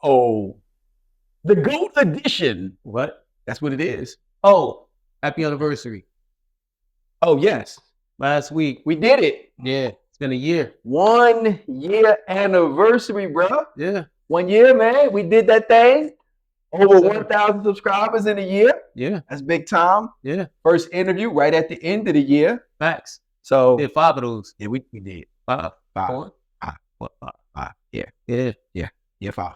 The GOAT edition. What? That's what it is. Oh, happy anniversary. Oh, yes. Last week. We did it. Yeah, it's been a year. 1 year anniversary, bro. Yeah. 1 year, man. We did that thing. Over Yes, sir. 1,000 subscribers in a year. Yeah. That's big time. Yeah. First interview right at the end of the year. Facts. So Did 5 of those. yeah, we did. 5. Five. 4. What? 5. Yeah. Yeah. Yeah, 5.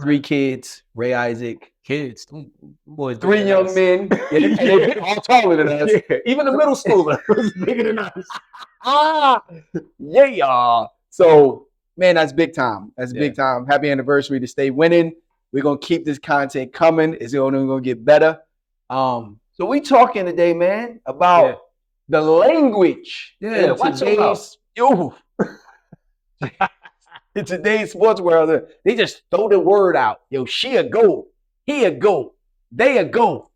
3 kids. Ray Isaac. Kids. Them boys. 3 bigger young than us. men. And they're all taller than us. Yeah. Even the middle schooler was bigger than us. Yeah. So, man, that's big time. That's Yeah. big time. Happy anniversary to stay winning. We're going to keep this content coming. It's only going to get better. So we talking today, man, about the language. Yeah, watch your mouth. In today's sports world, they just throw the word out. Yo, she a GOAT. He a GOAT. They a GOAT.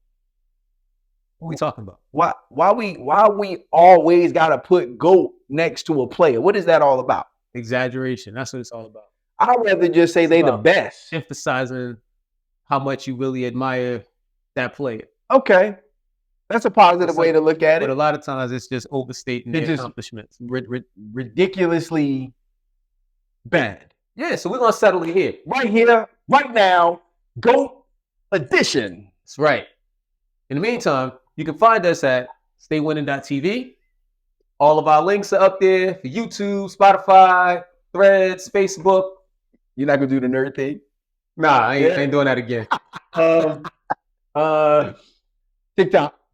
What are we talking about? Why we always gotta put GOAT next to a player? What is that all about? Exaggeration. That's what it's all about. I'd rather just say they the best. Emphasizing how much you really admire that player. Okay. That's a positive way to look at But a it. lot of times it's just overstating their accomplishments. Ridiculously bad. Yeah, so we're going to settle it here. Right here, right now, GOAT edition. That's right. In the meantime, you can find us at staywinning.tv. All of our links are up there for YouTube, Spotify, Threads, Facebook. You're not gonna do the nerd thing? Nah, I ain't doing that again.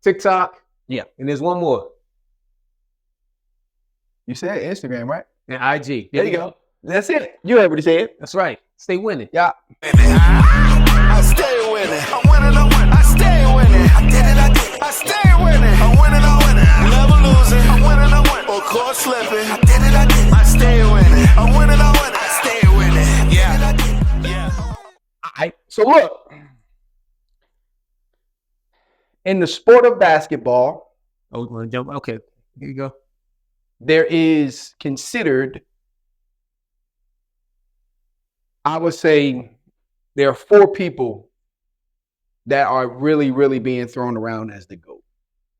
TikTok. Yeah. And there's one more. You said Instagram, right? And IG. There you go. That's it. You heard what he said. That's right. Stay winning. Yeah. I stay winning. I'm winning, I'm winning. I stay winning. I did it, I did it. I stay winning. I'm winning, I'm winning. Never losing. I'm winning, I'm winning. Or caught slipping. I did it, I did it. I stay winning. I'm winning, I'm winning. I stay winning. Yeah. All right. So look, in the sport of basketball, Oh, you want to jump? Okay. Here you go. there is considered, I would say, there are 4 people that are really, really being thrown around as the GOAT.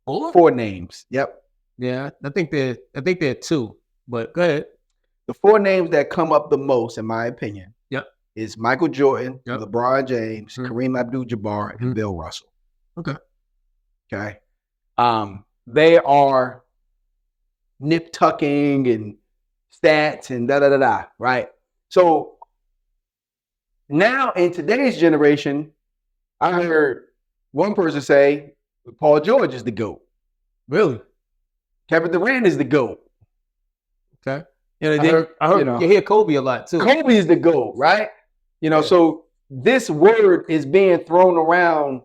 4 names. Yep. Yeah, I think there are 2. But go ahead. The 4 names that come up the most, in my opinion, is Michael Jordan, LeBron James, Kareem Abdul-Jabbar, and Bill Russell. Okay. Okay. They are nip-tucking and stats and da-da-da-da, right? So now in today's generation, I heard one person say Paul George is the GOAT. Really? Kevin Durant is the GOAT. Okay. I heard you hear Kobe a lot too. Kobe is the GOAT, right? So this word is being thrown around,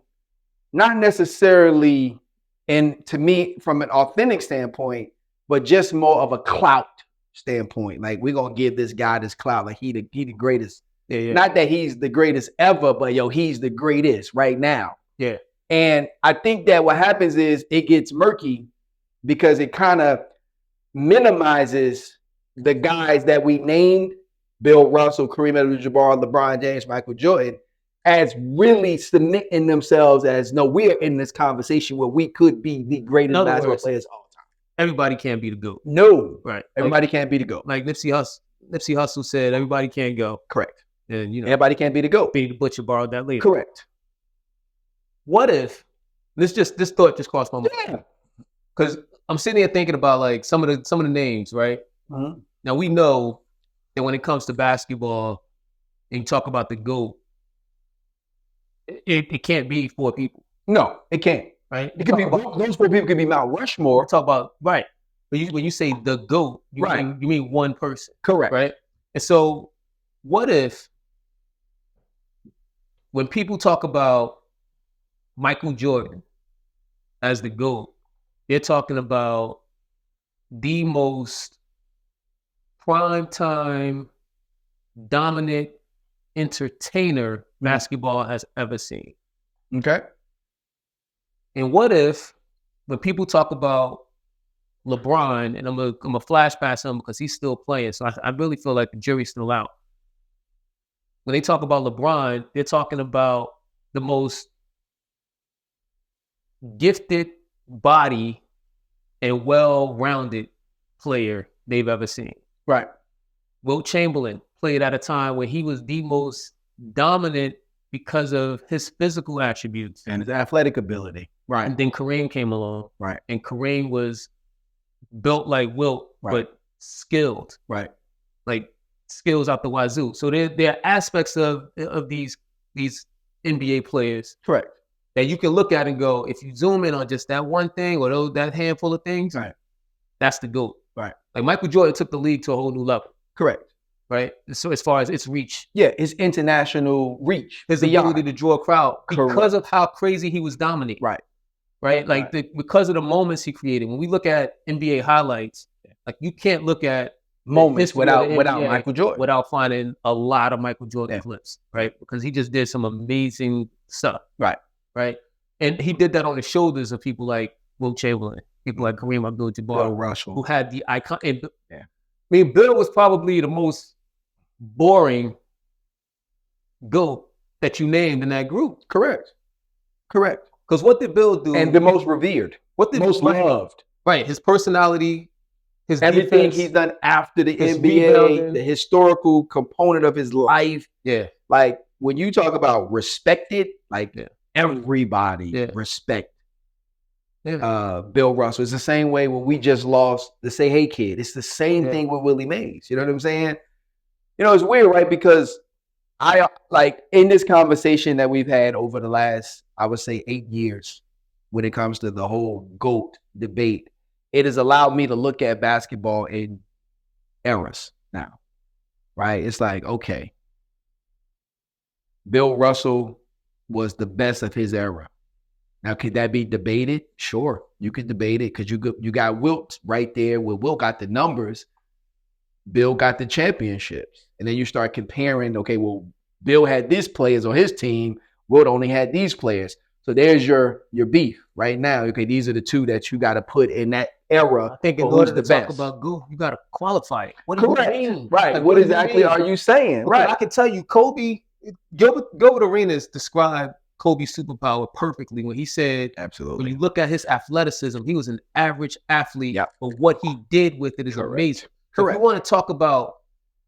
not necessarily, and to me, from an authentic standpoint, but just more of a clout standpoint. Like, we're gonna give this guy this clout, like he the greatest. Yeah. Not that he's the greatest ever, but he's the greatest right now. Yeah. And I think that what happens is it gets murky because it kind of minimizes the guys that we named, Bill Russell, Kareem Abdul-Jabbar, LeBron James, Michael Jordan, as really submitting themselves as, no, we're in this conversation where we could be the greatest basketball players of all time. Everybody can't be the GOAT. No. Right. Everybody can't be the GOAT. Like Nipsey Hussle said, everybody can't go. Correct. And everybody can't be the GOAT. Benny the Butcher borrowed that later. Correct. What if this thought just crossed my mind? Yeah. Because I'm sitting here thinking about like some of the names, right? Mm-hmm. Now we know that when it comes to basketball and you talk about the GOAT, it can't be 4 people. No, it can't. Right? It could be those 4 people could be Mount Rushmore. Talk about right. But when you say the GOAT, you mean one person. Correct. Right? And so what if when people talk about Michael Jordan as the GOAT, they're talking about the most primetime, dominant entertainer basketball has ever seen. Okay. And what if when people talk about LeBron, and I'm gonna flash past him because he's still playing, so I really feel like the jury's still out. when they talk about LeBron, they're talking about the most gifted body and well-rounded player they've ever seen. Right. Wilt Chamberlain played at a time where he was the most dominant because of his physical attributes. And his athletic ability. Right. And then Kareem came along. Right. And Kareem was built like Wilt, Right. but skilled. Right. Like skills out the wazoo. So there are aspects of these NBA players Correct. that you can look at and go, if you zoom in on just that one thing or that handful of things, Right. that's the GOAT. Right. Like Michael Jordan took the league to a whole new level. Correct. Right. So as far as its reach. Yeah, his international reach. His beyond. ability to draw a crowd because Correct. of how crazy he was dominating. Right. Right. Like because of the moments he created. When we look at NBA highlights, like you can't look at moments without NBA Michael Jordan. without finding a lot of Michael Jordan clips. Right. Because he just did some amazing stuff. Right. Right. And he did that on the shoulders of people like Wilt Chamberlain, people like Kareem Abdul-Jabbar, Bill Russell, who had the icon. And, I mean, Bill was probably the most boring GOAT that you named in that group. Correct. Because what did Bill do? And the most revered. What did most loved. Right. His personality, his everything defense, he's done after the NBA, rebounding, the historical component of his life. Yeah. Like when you talk about respected, like everybody respect Bill Russell. It's the same way when we just lost the Say Hey Kid. It's the same thing with Willie Mays. You know what I'm saying? You know, it's weird, right? Because I like in this conversation that we've had over the last, I would say 8 years, when it comes to the whole GOAT debate, it has allowed me to look at basketball in eras now, right? It's like, okay, Bill Russell was the best of his era. Now, could that be debated? Sure, you could debate it because you got Wilt right there where Wilt got the numbers, Bill got the championships. And then you start comparing, okay, well, Bill had these players on his team, Wilt only had these players. So there's your beef right now. Okay, these are the two that you got to put in that era. I think in order to talk about GOAT, you got to qualify it. What do you mean? Right. Like, what exactly are you saying? Okay, right. I can tell you, Gilbert Arenas described Kobe's superpower perfectly when he said, absolutely, when you look at his athleticism, he was an average athlete, but what he did with it is amazing. Correct. If you want to talk about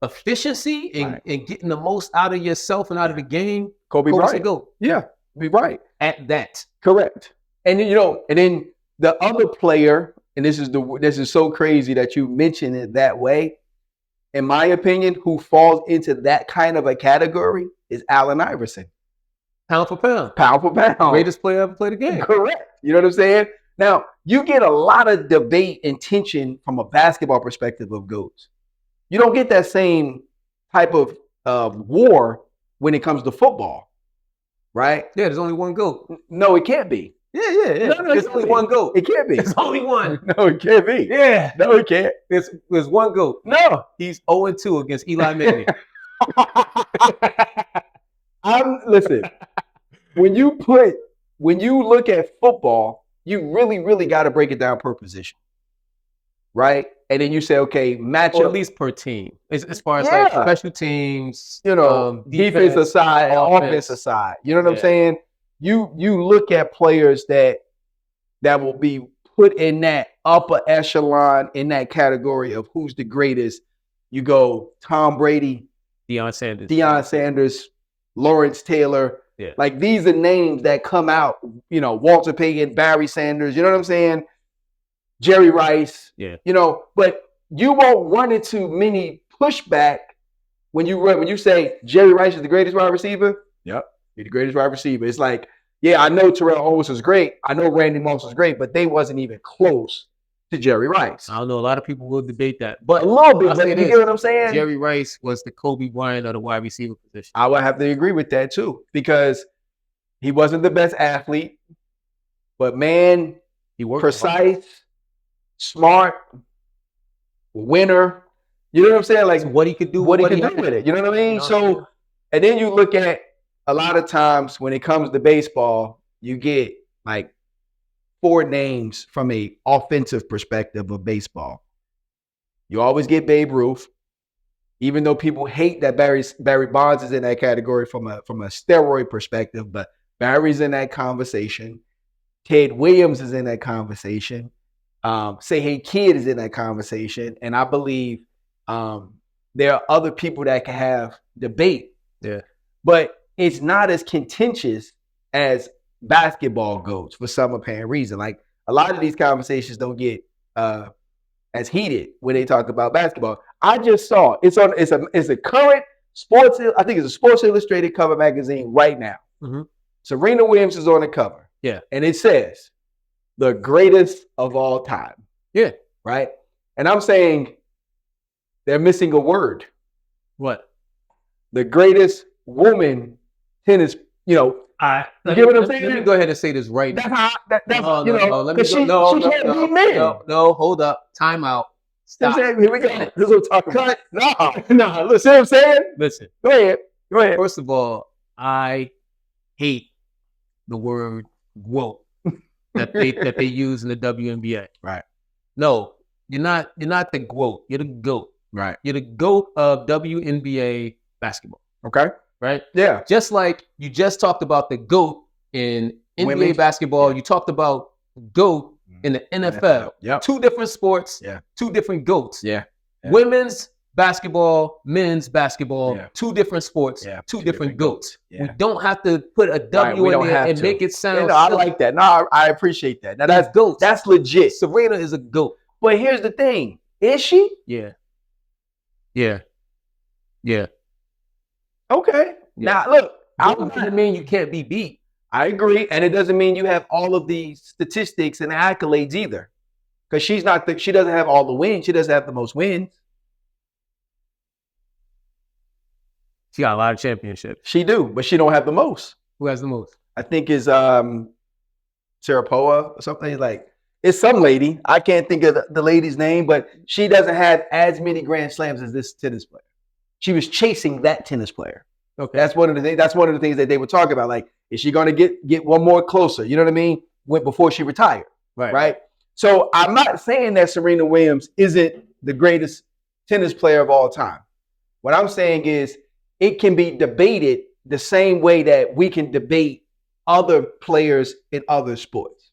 efficiency and getting the most out of yourself and out of the game, Kobe's a GOAT. Yeah, be right. At that. Correct. And then, and then the other player, and this is so crazy that you mention it that way, in my opinion, who falls into that kind of a category is Allen Iverson. Pound for pound. Pound for pound. Greatest player ever played the game. Correct. You know what I'm saying? Now, you get a lot of debate and tension from a basketball perspective of GOATs. You don't get that same type of war when it comes to football, right? Yeah, there's only one GOAT. No, it can't be. Yeah. No, there's only one GOAT. It can't be. There's only one. No, it can't be. Yeah. No, it can't. There's one GOAT. No. He's 0-2 against Eli Manning. Listen, when you look at football, you really, really got to break it down per position. Right? And then you say, okay, match or up. At least per team. As far as like special teams, defense aside, offense aside. You know what I'm saying? You look at players that will be put in that upper echelon in that category of who's the greatest. You go Tom Brady, Deion Sanders, Lawrence Taylor. Yeah. Like these are names that come out, Walter Payton, Barry Sanders, you know what I'm saying? Jerry Rice. Yeah. But you won't run into many pushback when you say Jerry Rice is the greatest wide receiver. Yep. He's the greatest wide receiver. It's like, yeah, I know Terrell Owens was great. I know Randy Moss was great, but they wasn't even close to Jerry Rice. I don't know. A lot of people will debate that. But a little bit, but you get what I'm saying? Jerry Rice was the Kobe Bryant of the wide receiver position. I would have to agree with that too, because he wasn't the best athlete, but man, he worked precise, smart, winner. You know what I'm saying? Like what he could do, what he could do with it. You know what I mean? So, and then you look at a lot of times when it comes to baseball, you get like 4 names from a offensive perspective of baseball. You always get Babe Ruth. even though people hate that Barry Bonds is in that category from a steroid perspective, but Barry's in that conversation. Ted Williams is in that conversation. Say Hey Kid is in that conversation. And I believe there are other people that can have debate. Yeah. But it's not as contentious as basketball goes for some apparent reason. Like a lot of these conversations don't get as heated when they talk about basketball. I just saw it's a current sports. I think it's a Sports Illustrated cover magazine right now. Mm-hmm. Serena Williams is on the cover. Yeah. And it says the greatest of all time. Yeah. Right. And I'm saying they're missing a word. What? The greatest woman tennis, you know. You get what I'm saying? Let me go ahead and say this right now. That's how that's No, you know, let me because go. she can't beat men. No, hold up. Time out. Stop. Here we go. This is what we're talking about. No, listen, see what I'm saying? Listen. Go ahead. First of all, I hate the word "GOAT" that they use in the WNBA. Right. No, you're not the GOAT. You're the GOAT. Right. You're the GOAT of WNBA basketball. Okay. Right? Yeah. Just like you just talked about the GOAT in NBA Women's basketball, you talked about GOAT in the NFL. Yep. Two different sports, Yeah. two different GOATs. Yeah. Women's basketball, men's basketball, Yeah. two different sports, Yeah. two different GOATs. Yeah. We don't have to put a W we in don't there have and to. make it sound I silly. like that. No, I appreciate that. Now That's GOATs. that's legit. Serena is a GOAT. But here's the thing. Is she? Yeah. Yeah. Yeah. Okay. Yeah. Now look, Doesn't mean you can't be beat. I agree, and it doesn't mean you have all of the statistics and accolades either, because she doesn't have all the wins. She doesn't have the most wins. She got a lot of championships. She do, but she don't have the most. Who has the most? I think is Sharapova or something like. It's some lady. I can't think of the lady's name, but she doesn't have as many Grand Slams as this tennis player. She was chasing that tennis player. Okay. That's one of the things. That's one of the things that they were talking about. Like, is she going to get one more closer? You know what I mean? Before she retired, right? So I'm not saying that Serena Williams isn't the greatest tennis player of all time. What I'm saying is it can be debated the same way that we can debate other players in other sports.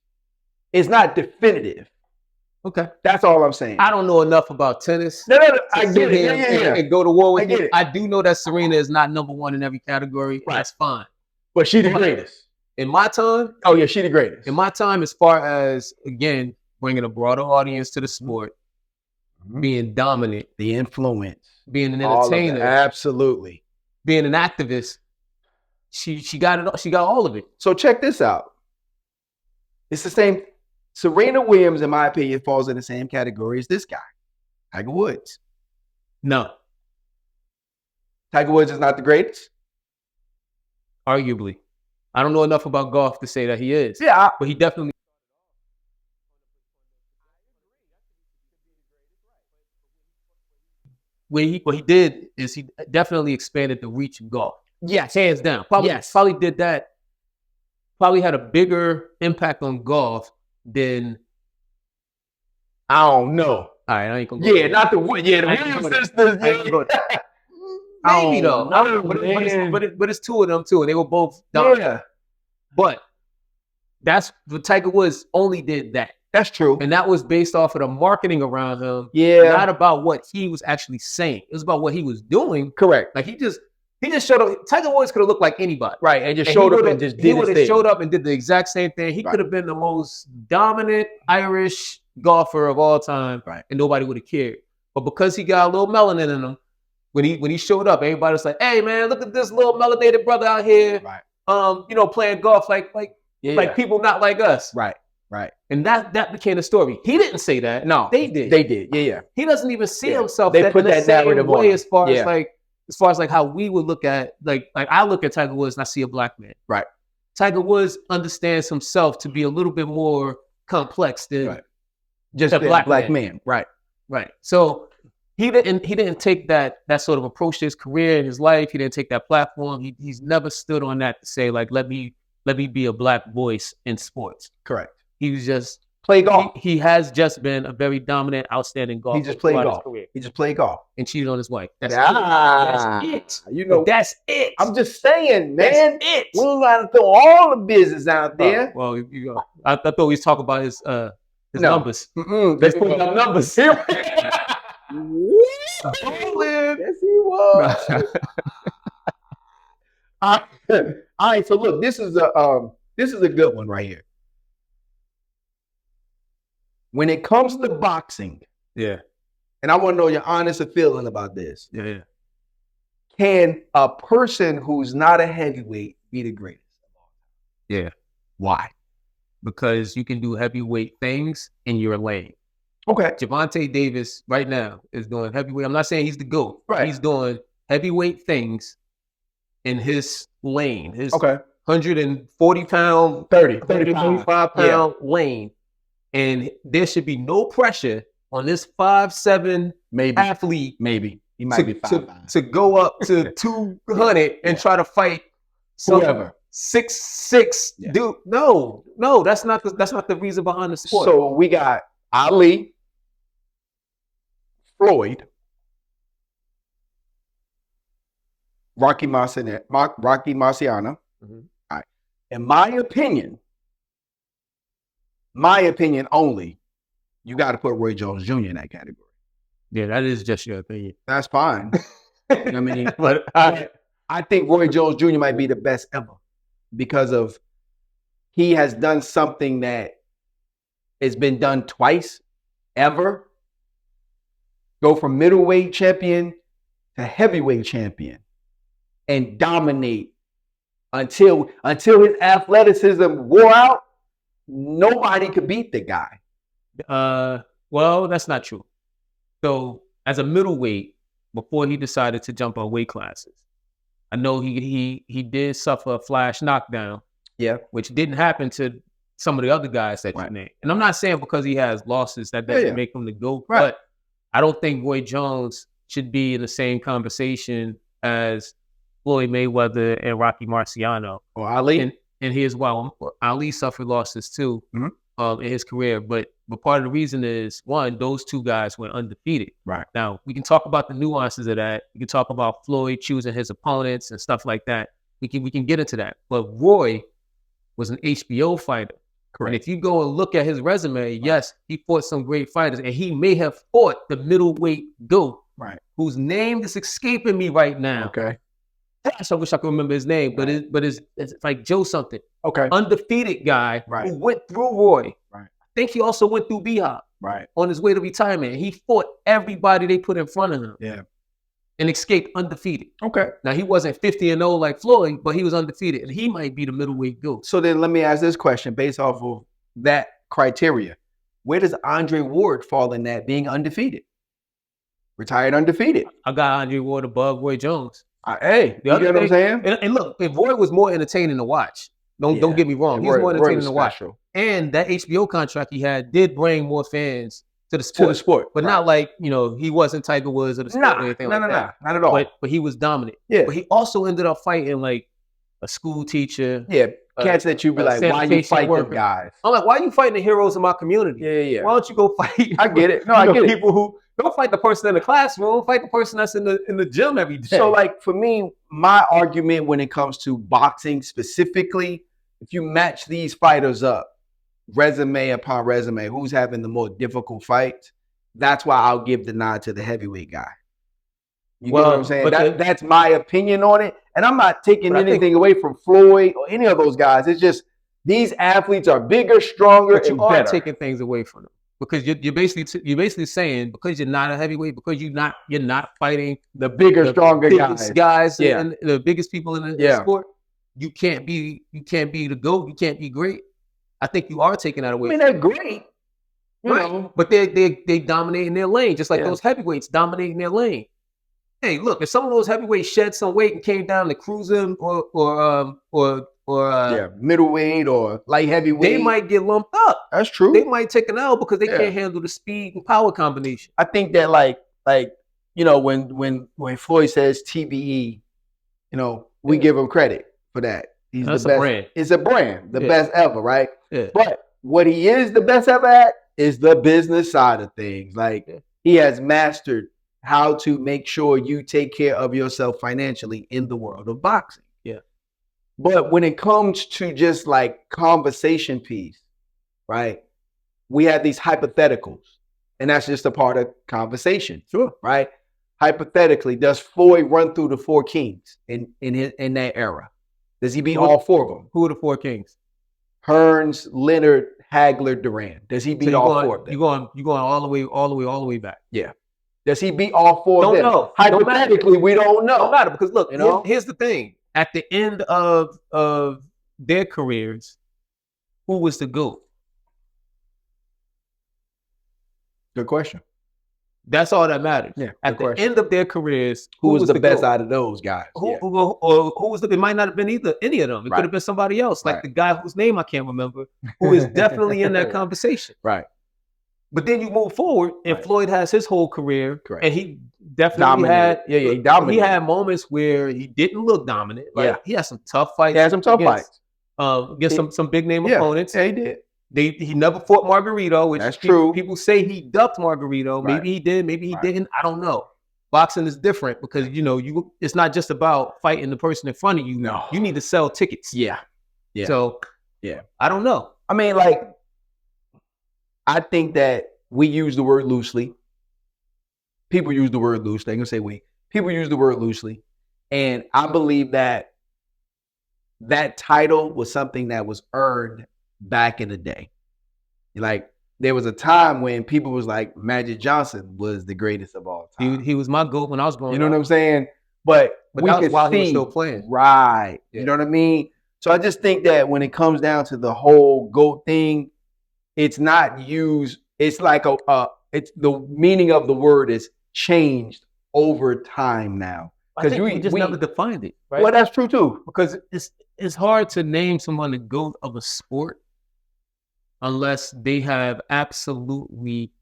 It's not definitive. Okay. That's all I'm saying. I don't know enough about tennis. No. I get it. Yeah. And go to war with I get you. it. I do know that Serena is not number one in every category. Right. That's fine. But she the greatest. In my time, Oh yeah, she the greatest. in my time, as far as again bringing a broader audience to the sport, being dominant, The influence. being an All of that. entertainer, Absolutely. being an activist, she got it. She got all of it. So check this out. It's the same. Serena Williams, in my opinion, falls in the same category as this guy, Tiger Woods. No, Tiger Woods is not the greatest. arguably, I don't know enough about golf to say that he is. Yeah. But he definitely. What he did is he definitely expanded the reach of golf. Yes. Hands down. Probably did that. Probably had a bigger impact on golf than. I don't know. All right, I ain't gonna. Yeah, not the Wood. Yeah, the I ain't Williams gonna- sisters. I ain't gonna- Yeah. Maybe though. No, But it's two of them too, and they were both dominant. Yeah, But that's what Tiger Woods only did that, that's true. and that was based off of the marketing around him. Yeah, Not about what he was actually saying. It was about what he was doing. correct. Like he just showed up. Tiger Woods could have looked like anybody. Right, and just And showed he up would've- and just he did his would have thing. showed up and did the exact same thing. He Right. could have been the most dominant Irish golfer of all time, Right. and nobody would have cared. But because he got a little melanin in him, when he showed up, everybody was like, "Hey man, look at this little melanated brother out here, Right. playing golf like Yeah. people not like us." Right. And that became the story. He didn't say that. No, they did. They did. Yeah. He doesn't even see Yeah. himself. They that, put in the that same narrative way on. as far Yeah. as how we would look at like I look at Tiger Woods and I see a black man. Right. Tiger Woods understands himself to be a little bit more complex than Right. Just a being black black man. man. Right. right. So he didn't take that sort of approach to his career and his life. He didn't take that platform. He's never stood on that to say like let me be a black voice in sports. Correct. He was just Play golf. He has just been a very dominant, outstanding golfer. He just played throughout his golf. career He just played golf. and cheated on his wife. That's That's it. You know, That's it. I'm just saying, man. That's it. We ain't gotta throw all the business out there. Well, I thought we was talking about his numbers. Let's put up numbers here. Yes, he was. All right, so look, this is a good one right here. When it comes to boxing, Yeah. and I want to know your honest feeling about this. Yeah. Can a person who's not a heavyweight be the greatest? Yeah. Why? Because you can do heavyweight things in your lane. Okay. Gervonta Davis right now is doing heavyweight. I'm not saying he's the GOAT. Right. He's doing heavyweight things in his lane. His 140 pound, 35 pound lane. And there should be no pressure on this 5'7" athlete. Maybe. He might be 5'5". To go up to 200 and try to fight whoever. 6'6" dude. No, that's not the reason behind the sport. So we got Ali, Floyd, Rocky Marciano. Mm-hmm. All right. In my opinion only, you got to put Roy Jones Jr. in that category. Yeah, that is just your opinion. That's fine. You know what I mean? But I think Roy Jones Jr. might be the best ever because of he has done something that has been done twice ever. Go from middleweight champion to heavyweight champion and dominate until his athleticism wore out. Nobody could beat the guy. Well, that's not true. So as a middleweight, before he decided to jump on weight classes, I know he did suffer a flash knockdown. Yeah. Which didn't happen to some of the other guys that you named. And I'm not saying because he has losses that doesn't make him the GOAT, but I don't think Roy Jones should be in the same conversation as Floyd Mayweather and Rocky Marciano. Or Ali. And here's why. Ali suffered losses too in his career. But part of the reason is, one, those two guys went undefeated. Right. Now, we can talk about the nuances of that. We can talk about Floyd choosing his opponents and stuff like that. We can get into that. But Roy was an HBO fighter. Correct. And if you go and look at his resume, yes, he fought some great fighters. And he may have fought the middleweight GOAT. Right. Whose name is escaping me right now. Okay. Gosh, I wish I could remember his name, but it's like Joe something. Okay. Undefeated guy who went through Roy. Right. I think he also went through B-Hop. Right. On his way to retirement. He fought everybody they put in front of him. Yeah. And escaped undefeated. Okay. Now, he wasn't 50-0 like Floyd, but he was undefeated. And he might be the middleweight GOAT. So then let me ask this question based off of that criteria. Where does Andre Ward fall in that being undefeated? Retired undefeated. I got Andre Ward above Roy Jones. Hey, you get what I'm saying? And look, if Roy was more entertaining to watch, don't get me wrong. He's more entertaining to watch. And that HBO contract he had did bring more fans to the sport. But not like, he wasn't Tiger Woods or the sport or anything like that. Not at all. But he was dominant. Yeah. But he also ended up fighting like a school teacher. Yeah. Cats that you be like, why you fight them guys? I'm like, why are you fighting the heroes in my community? Yeah. Why don't you go fight? I get it. No, I get it. People who don't fight the person in the classroom, fight the person that's in the gym every day. So like for me, my argument when it comes to boxing specifically, if you match these fighters up, resume upon resume, who's having the more difficult fights, that's why I'll give the nod to the heavyweight guy. You get what I'm saying? That's my opinion on it. And I'm not taking anything away from Floyd or any of those guys. It's just these athletes are bigger, stronger, but you and are better. Taking things away from them. Because you're basically saying because you're not a heavyweight, because you're not fighting the bigger, stronger guys and the biggest people in the sport, you can't be the GOAT, you can't be great. I think you are taking that away. I mean, they're great. You know. But they dominate in their lane, just like those heavyweights dominate in their lane. Hey, look, if some of those heavyweights shed some weight and came down to cruising or middleweight or light heavyweight, they might get lumped up. That's true. They might take an L because they can't handle the speed and power combination. I think that when Floyd says TBE, we give him credit for that. That's the best. Brand. It's a brand, the best ever, right? Yeah. But what he is the best ever at is the business side of things. Like he has mastered how to make sure you take care of yourself financially in the world of boxing. Yeah. But when it comes to just like conversation piece, right? We have these hypotheticals, and that's just a part of conversation. Sure. Right? Hypothetically, does Floyd run through the four kings in that era? Does he beat all four of them? Who are the four kings? Hearns, Leonard, Hagler, Duran. Does he beat all four of them? You going all the way back. Yeah. Does he beat all four of them? Don't know. Hypothetically, we don't know. Don't matter because look, you know? here's the thing. At the end of their careers, who was the GOAT? Good question. That's all that matters. Yeah. At the end of their careers, who was the best GOAT? out of those guys? Who was the? It might not have been any of them. It could have been somebody else, like the guy whose name I can't remember, who is definitely in that conversation. Right. But then you move forward, and Floyd has his whole career, and he definitely he dominated. He had moments where he didn't look dominant. Like, he had some tough fights. He had some tough fights against some big name opponents. Yeah, he did. He never fought Margarito, which that's true. People say he ducked Margarito. Maybe he did, maybe he didn't. I don't know. Boxing is different because it's not just about fighting the person in front of you. No, you need to sell tickets. Yeah. So I don't know. I mean, like, I think that we use the word loosely. People use the word loosely. They're gonna say we. People use the word loosely, and I believe that title was something that was earned back in the day. Like, there was a time when people was like, Magic Johnson was the greatest of all time. He was my GOAT when I was growing up. You know what I'm saying? But that was while he was still playing. Right. Yeah. You know what I mean? So I just think that when it comes down to the whole GOAT thing, it's not used. It's like it's the meaning of the word is changed over time now. Because we just never defined it. Right? Well, that's true too. Because it's hard to name someone the GOAT of a sport unless they have absolutely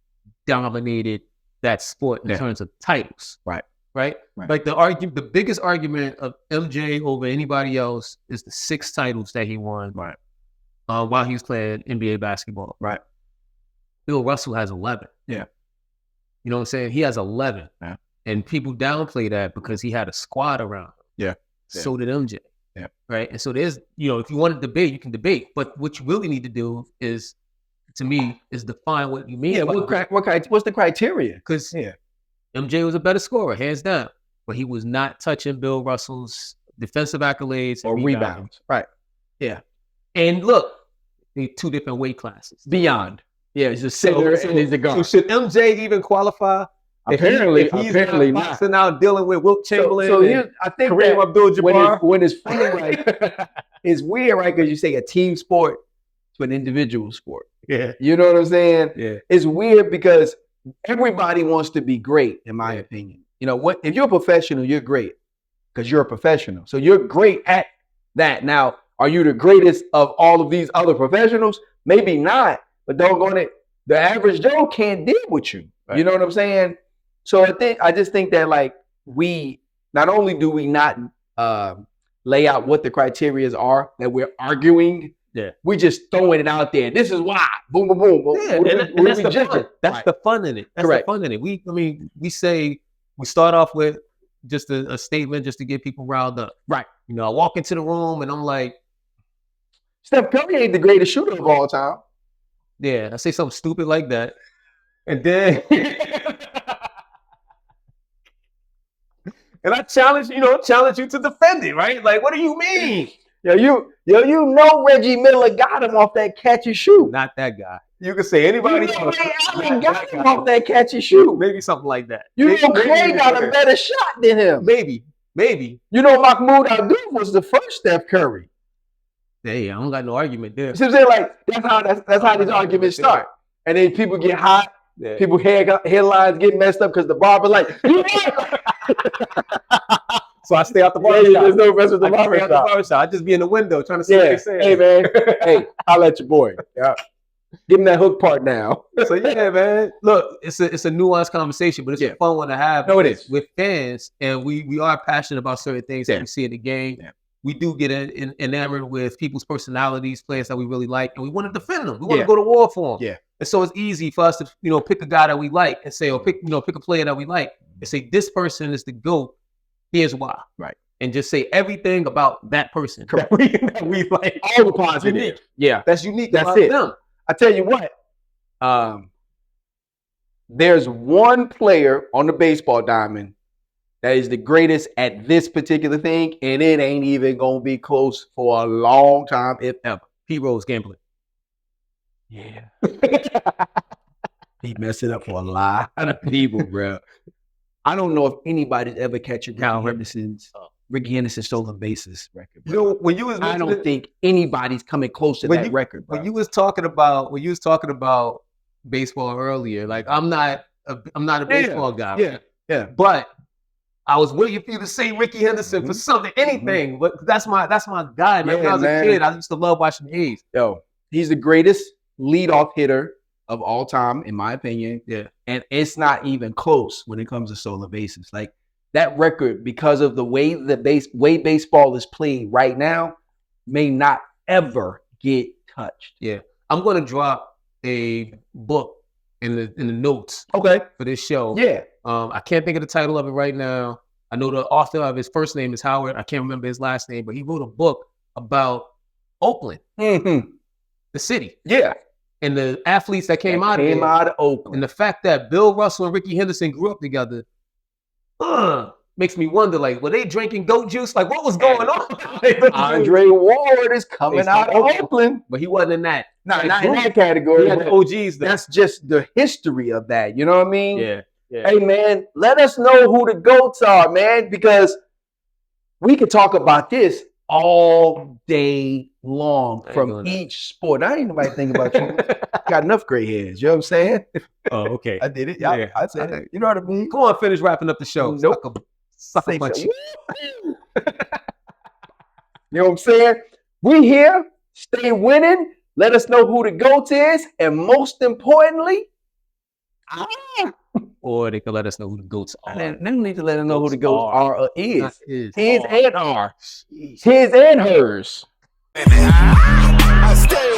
dominated that sport in terms of titles. Right. Like the biggest argument of MJ over anybody else is the 6 titles that he won. Right. While he was playing NBA basketball. Right. Bill Russell has 11. Yeah. You know what I'm saying? He has 11. Yeah. And people downplay that because he had a squad around him. Yeah. So did MJ. Yeah. Right. And so there's, if you want to debate, you can debate. But what you really need to do is, to me, is define what you mean. Yeah. What's the criteria? Because MJ was a better scorer, hands down. But he was not touching Bill Russell's defensive accolades or rebounds. Right. Yeah. And look, they're 2 different weight classes. Beyond. Yeah, he's a center and he's a guard. So should MJ even qualify? Apparently not. Boxing out dealing with Wilt Chamberlain. So I think Kareem Abdul-Jabbar. When it's funny, right? It's weird, right? Because you say a team sport to an individual sport. Yeah. You know what I'm saying? Yeah. It's weird because everybody wants to be great, in my opinion. If you're a professional, you're great because you're a professional. So you're great at that. Now, are you the greatest of all of these other professionals? Maybe not, but doggone it, the average Joe can't deal with you. Right. You know what I'm saying? So I just think that, like, we not only do we not lay out what the criteria are that we're arguing, we're just throwing it out there. This is why. Boom, boom, boom. Yeah, and that's the fun. That's the fun in it. That's the fun in it. We say we start off with just a statement just to get people riled up. Right. I walk into the room and I'm like, Steph Curry ain't the greatest shooter of all time. Yeah, I say something stupid like that. And then and I challenge you to defend it, right? Like, what do you mean? You know Reggie Miller got him off that catch and shoot. Not that guy. You can say anybody else. Allen got him off that catch and shoot. Maybe something like that. Clay got a better shot than him. Maybe. Mahmoud Abdul was the first Steph Curry. Hey, I don't got no argument there. You see what I'm saying? Like, that's how these arguments start. And then people get hot. Yeah. People headlines get messed up because the barber like, so I stay out the barber shop. There's no rest with the barber shop. I just be in the window trying to see what they're saying. Hey, man. Hey, I'll let your boy. Yeah. Give him that hook part now. So, yeah, man. Look, it's a nuanced conversation, but it's a fun one to have. No, it is. With fans, and we are passionate about certain things that we see in the game. Yeah. we do get enamored with people's personalities, players that we really like, and we want to defend them. We want to go to war for them. Yeah. And so it's easy for us to, pick a guy that we like and say, or pick a player that we like and say, this person is the GOAT. Here's why. Right. And just say everything about that person that we like. All the positive. Unique. Yeah. That's unique. That's about it. them. I tell you what, there's one player on the baseball diamond that is the greatest at this particular thing, and it ain't even going to be close for a long time, if ever. P. Rose gambling. Yeah. He messed it up for a lot of people, bro. I don't know if anybody's ever catching Rickey Henderson's stolen bases record. When you was I don't think anybody's coming close to that record. Bro. When you was talking about baseball earlier, like I'm not a baseball guy. Yeah. But I was waiting for you to say Rickey Henderson for something, anything. But that's my guy. Man. When I was a kid, I used to love watching A's. Yo, he's the greatest leadoff hitter of all time, in my opinion. Yeah. And it's not even close when it comes to stolen bases. Like that record, because of the way baseball is played right now, may not ever get touched. Yeah. I'm gonna drop a book in the notes for this show. Yeah. I can't think of the title of it right now. I know the author of his first name is Howard. I can't remember his last name, but he wrote a book about Oakland, the city. Yeah. And the athletes that came out of Oakland. And the fact that Bill Russell and Rickey Henderson grew up together makes me wonder, like, were they drinking goat juice? Like, what was going on? Andre Ward is coming out of Oakland. But he wasn't in that. No, not in that category. He had the OGs, though. That's just the history of that. You know what I mean? Yeah. Hey, man, let us know who the GOATs are, man, because we could talk about this all day long from each sport. I ain't nobody think about you. Got enough gray hairs. You know what I'm saying? Oh, okay. I did it. Yeah, I said it. You know what I mean? Go on, finish wrapping up the show. Nope. Suck a punch. You know what I'm saying? We here. Stay winning. Let us know who the GOAT is. And most importantly, or they can let us know who the GOATs are. They don't need to let us know who the GOATs are or is. His and are. Jeez. His and hers. I stay